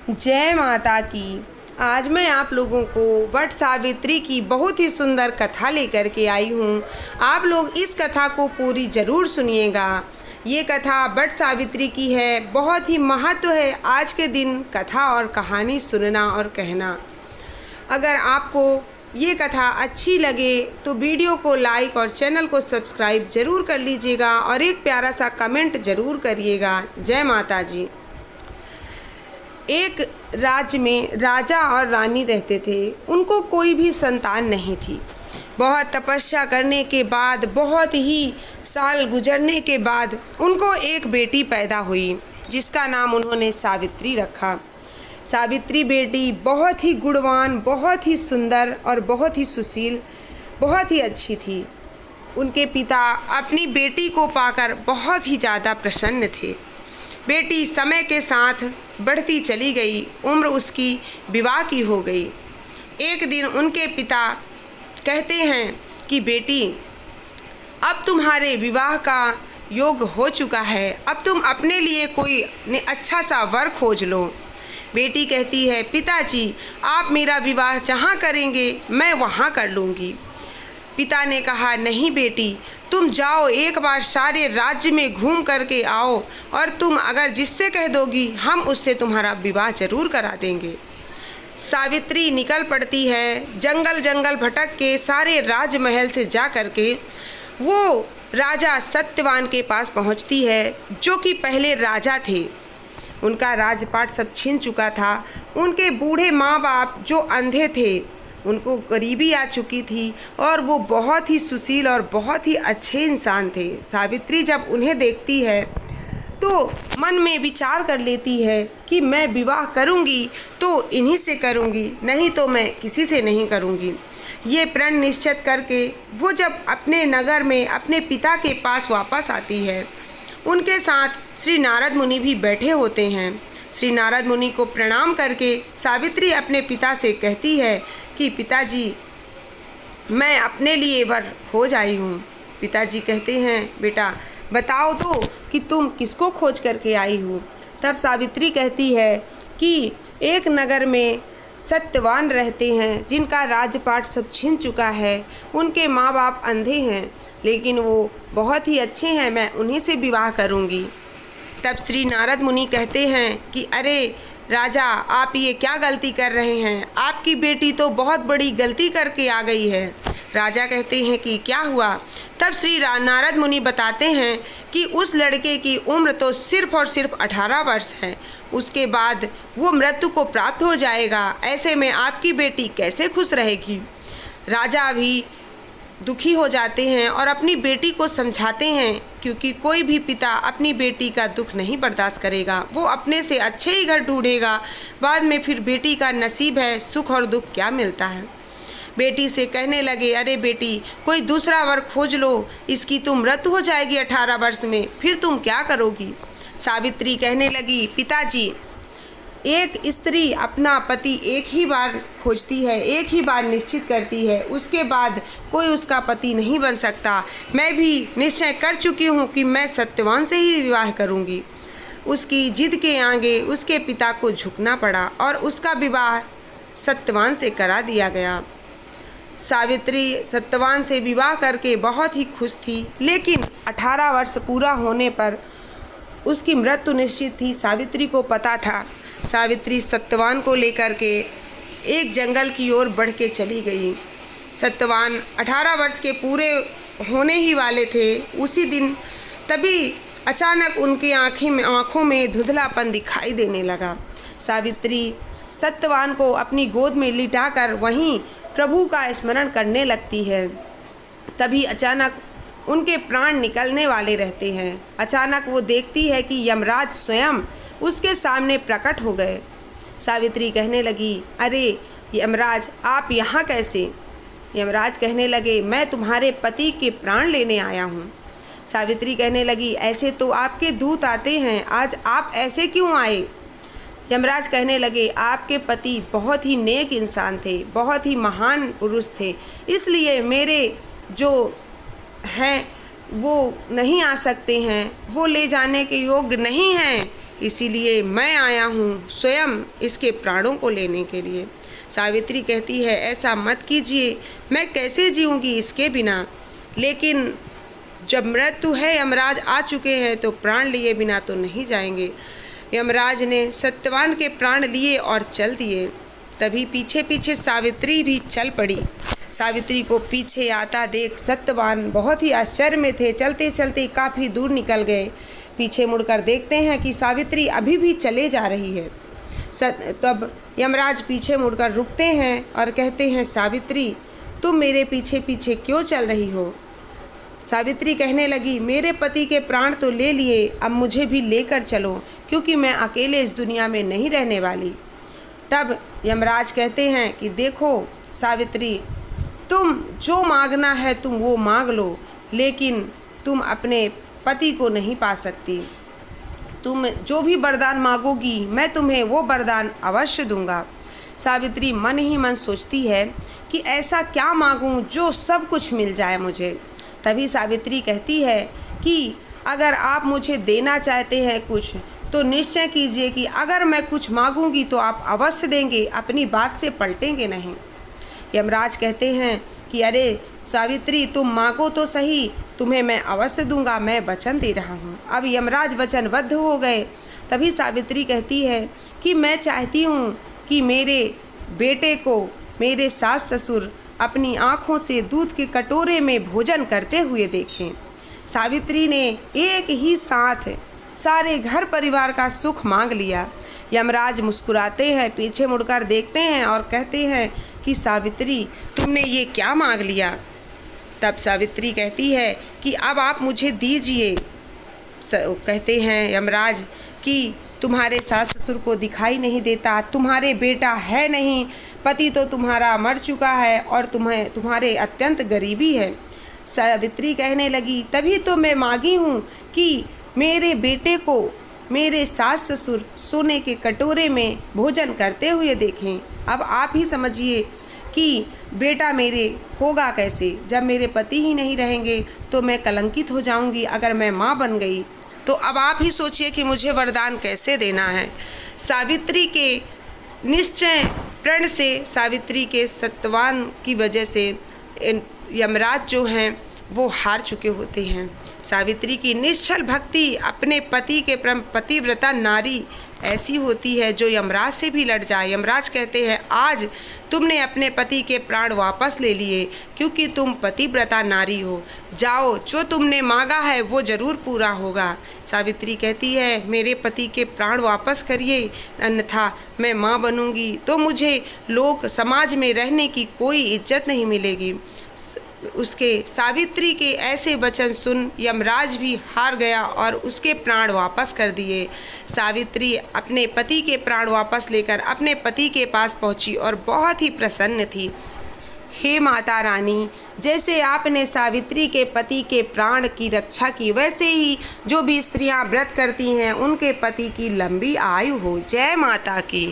जय माता की। आज मैं आप लोगों को वट सावित्री की बहुत ही सुंदर कथा लेकर के आई हूँ। आप लोग इस कथा को पूरी ज़रूर सुनिएगा। ये कथा वट सावित्री की है। बहुत ही महत्व है आज के दिन कथा और कहानी सुनना और कहना। अगर आपको ये कथा अच्छी लगे तो वीडियो को लाइक और चैनल को सब्सक्राइब ज़रूर कर लीजिएगा और एक प्यारा सा कमेंट ज़रूर करिएगा। जय माता जी। एक राज्य में राजा और रानी रहते थे। उनको कोई भी संतान नहीं थी। बहुत तपस्या करने के बाद, बहुत ही साल गुजरने के बाद उनको एक बेटी पैदा हुई, जिसका नाम उन्होंने सावित्री रखा। सावित्री बेटी बहुत ही गुणवान, बहुत ही सुंदर और बहुत ही सुशील, बहुत ही अच्छी थी। उनके पिता अपनी बेटी को पाकर बहुत ही ज़्यादा प्रसन्न थे। बेटी समय के साथ बढ़ती चली गई। उम्र उसकी विवाह की हो गई। एक दिन उनके पिता कहते हैं कि बेटी, अब तुम्हारे विवाह का योग हो चुका है, अब तुम अपने लिए कोई अच्छा सा वर खोज लो। बेटी कहती है, पिताजी आप मेरा विवाह जहाँ करेंगे मैं वहाँ कर लूँगी। पिता ने कहा, नहीं बेटी, तुम जाओ एक बार सारे राज्य में घूम करके आओ और तुम अगर जिससे कह दोगी हम उससे तुम्हारा विवाह जरूर करा देंगे। सावित्री निकल पड़ती है। जंगल जंगल भटक के सारे राजमहल से जा करके वो राजा सत्यवान के पास पहुंचती है, जो कि पहले राजा थे। उनका राजपाट सब छीन चुका था। उनके बूढ़े माँ बाप जो अंधे थे, उनको गरीबी आ चुकी थी और वो बहुत ही सुशील और बहुत ही अच्छे इंसान थे। सावित्री जब उन्हें देखती है तो मन में विचार कर लेती है कि मैं विवाह करूंगी तो इन्हीं से करूंगी, नहीं तो मैं किसी से नहीं करूंगी। ये प्रण निश्चित करके वो जब अपने नगर में अपने पिता के पास वापस आती है, उनके साथ श्री नारद मुनि भी बैठे होते हैं। श्री नारद मुनि को प्रणाम करके सावित्री अपने पिता से कहती है कि पिताजी, मैं अपने लिए वर खोज आई हूँ। पिताजी कहते हैं, बेटा बताओ तो कि तुम किसको खोज करके आई हो। तब सावित्री कहती है कि एक नगर में सत्यवान रहते हैं, जिनका राजपाट सब छीन चुका है। उनके माँ बाप अंधे हैं, लेकिन वो बहुत ही अच्छे हैं, मैं उन्हीं से विवाह करूँगी। तब श्री नारद मुनि कहते हैं कि अरे राजा, आप ये क्या गलती कर रहे हैं? आपकी बेटी तो बहुत बड़ी गलती करके आ गई है। राजा कहते हैं कि क्या हुआ? तब श्री नारद मुनि बताते हैं कि उस लड़के की उम्र तो सिर्फ और सिर्फ 18 वर्ष है। उसके बाद वो मृत्यु को प्राप्त हो जाएगा। ऐसे में आपकी बेटी कैसे खुश रहेगी? राजा भी दुखी हो जाते हैं और अपनी बेटी को समझाते हैं, क्योंकि कोई भी पिता अपनी बेटी का दुख नहीं बर्दाश्त करेगा। वो अपने से अच्छे ही घर ढूंढेगा। बाद में फिर बेटी का नसीब है, सुख और दुख क्या मिलता है। बेटी से कहने लगे, अरे बेटी, कोई दूसरा वर खोज लो, इसकी तो मृत्यु हो जाएगी 18 वर्ष में, फिर तुम क्या करोगी? सावित्री कहने लगी, पिताजी, एक स्त्री अपना पति एक ही बार खोजती है, एक ही बार निश्चित करती है, उसके बाद कोई उसका पति नहीं बन सकता। मैं भी निश्चय कर चुकी हूँ कि मैं सत्यवान से ही विवाह करूँगी। उसकी जिद के आगे उसके पिता को झुकना पड़ा और उसका विवाह सत्यवान से करा दिया गया। सावित्री सत्यवान से विवाह करके बहुत ही खुश थी, लेकिन 18 वर्ष पूरा होने पर उसकी मृत्यु निश्चित थी। सावित्री को पता था। सावित्री सत्यवान को लेकर के एक जंगल की ओर बढ़ के चली गई। सत्यवान 18 वर्ष के पूरे होने ही वाले थे उसी दिन। तभी अचानक उनकी आँखों में धुंधलापन दिखाई देने लगा। सावित्री सत्यवान को अपनी गोद में लिटाकर वहीं प्रभु का स्मरण करने लगती है। तभी अचानक उनके प्राण निकलने वाले रहते हैं। अचानक वो देखती है कि यमराज स्वयं उसके सामने प्रकट हो गए। सावित्री कहने लगी, अरे यमराज, आप यहाँ कैसे? यमराज कहने लगे, मैं तुम्हारे पति के प्राण लेने आया हूँ। सावित्री कहने लगी, ऐसे तो आपके दूत आते हैं, आज आप ऐसे क्यों आए? यमराज कहने लगे, आपके पति बहुत ही नेक इंसान थे, बहुत ही महान पुरुष थे, इसलिए मेरे जो हैं वो नहीं आ सकते हैं, वो ले जाने के योग्य नहीं हैं। इसीलिए मैं आया हूँ स्वयं इसके प्राणों को लेने के लिए। सावित्री कहती है, ऐसा मत कीजिए, मैं कैसे जीऊँगी इसके बिना। लेकिन जब मृत्यु है, यमराज आ चुके हैं, तो प्राण लिए बिना तो नहीं जाएंगे। यमराज ने सत्यवान के प्राण लिए और चल दिए। तभी पीछे पीछे सावित्री भी चल पड़ी। सावित्री को पीछे आता देख सत्यवान बहुत ही आश्चर्य में थे। चलते चलते काफ़ी दूर निकल गए। पीछे मुड़कर देखते हैं कि सावित्री अभी भी चले जा रही है। तब यमराज पीछे मुड़कर रुकते हैं और कहते हैं, सावित्री तुम मेरे पीछे पीछे क्यों चल रही हो। सावित्री कहने लगी, मेरे पति के प्राण तो ले लिए, अब मुझे भी लेकर चलो, क्योंकि मैं अकेले इस दुनिया में नहीं रहने वाली। तब यमराज कहते हैं कि देखो सावित्री, तुम जो मांगना है तुम वो मांग लो, लेकिन तुम अपने पति को नहीं पा सकती। तुम जो भी वरदान मांगोगी मैं तुम्हें वो वरदान अवश्य दूंगा। सावित्री मन ही मन सोचती है कि ऐसा क्या मांगूं जो सब कुछ मिल जाए मुझे। तभी सावित्री कहती है कि अगर आप मुझे देना चाहते हैं कुछ, तो निश्चय कीजिए कि अगर मैं कुछ मांगूंगी तो आप अवश्य देंगे, अपनी बात से पलटेंगे नहीं। यमराज कहते हैं कि अरे सावित्री तुम मांगो तो सही, तुम्हें मैं अवश्य दूंगा, मैं वचन दे रहा हूँ। अब यमराज वचनबद्ध हो गए। तभी सावित्री कहती है कि मैं चाहती हूँ कि मेरे बेटे को मेरे सास ससुर अपनी आँखों से दूध के कटोरे में भोजन करते हुए देखें। सावित्री ने एक ही साथ सारे घर परिवार का सुख मांग लिया। यमराज मुस्कुराते हैं, पीछे मुड़कर देखते हैं और कहते हैं कि सावित्री तुमने ये क्या मांग लिया। तब सावित्री कहती है कि अब आप मुझे दीजिए। कहते हैं यमराज कि तुम्हारे सास ससुर को दिखाई नहीं देता, तुम्हारे बेटा है नहीं, पति तो तुम्हारा मर चुका है और तुम्हारे अत्यंत गरीबी है। सावित्री कहने लगी, तभी तो मैं मांगी हूँ कि मेरे बेटे को मेरे सास ससुर सोने के कटोरे में भोजन करते हुए देखें। अब आप ही समझिए कि बेटा मेरे होगा कैसे। जब मेरे पति ही नहीं रहेंगे तो मैं कलंकित हो जाऊंगी। अगर मैं माँ बन गई तो अब आप ही सोचिए कि मुझे वरदान कैसे देना है। सावित्री के निश्चय प्रण से, सावित्री के सत्यवान की वजह से यमराज जो हैं वो हार चुके होते हैं। सावित्री की निश्चल भक्ति अपने पति के परम पतिव्रता नारी ऐसी होती है जो यमराज से भी लड़ जाए। यमराज कहते हैं, आज तुमने अपने पति के प्राण वापस ले लिए, क्योंकि तुम पतिव्रता नारी हो। जाओ, जो तुमने मांगा है वो जरूर पूरा होगा। सावित्री कहती है, मेरे पति के प्राण वापस करिए, अन्यथा मैं माँ बनूंगी तो मुझे लोक समाज में रहने की कोई इज्जत नहीं मिलेगी। उसके सावित्री के ऐसे वचन सुन यमराज भी हार गया और उसके प्राण वापस कर दिए। सावित्री अपने पति के प्राण वापस लेकर अपने पति के पास पहुंची और बहुत ही प्रसन्न थी। हे माता रानी, जैसे आपने सावित्री के पति के प्राण की रक्षा की, वैसे ही जो भी स्त्रियां व्रत करती हैं उनके पति की लंबी आयु हो। जय माता की।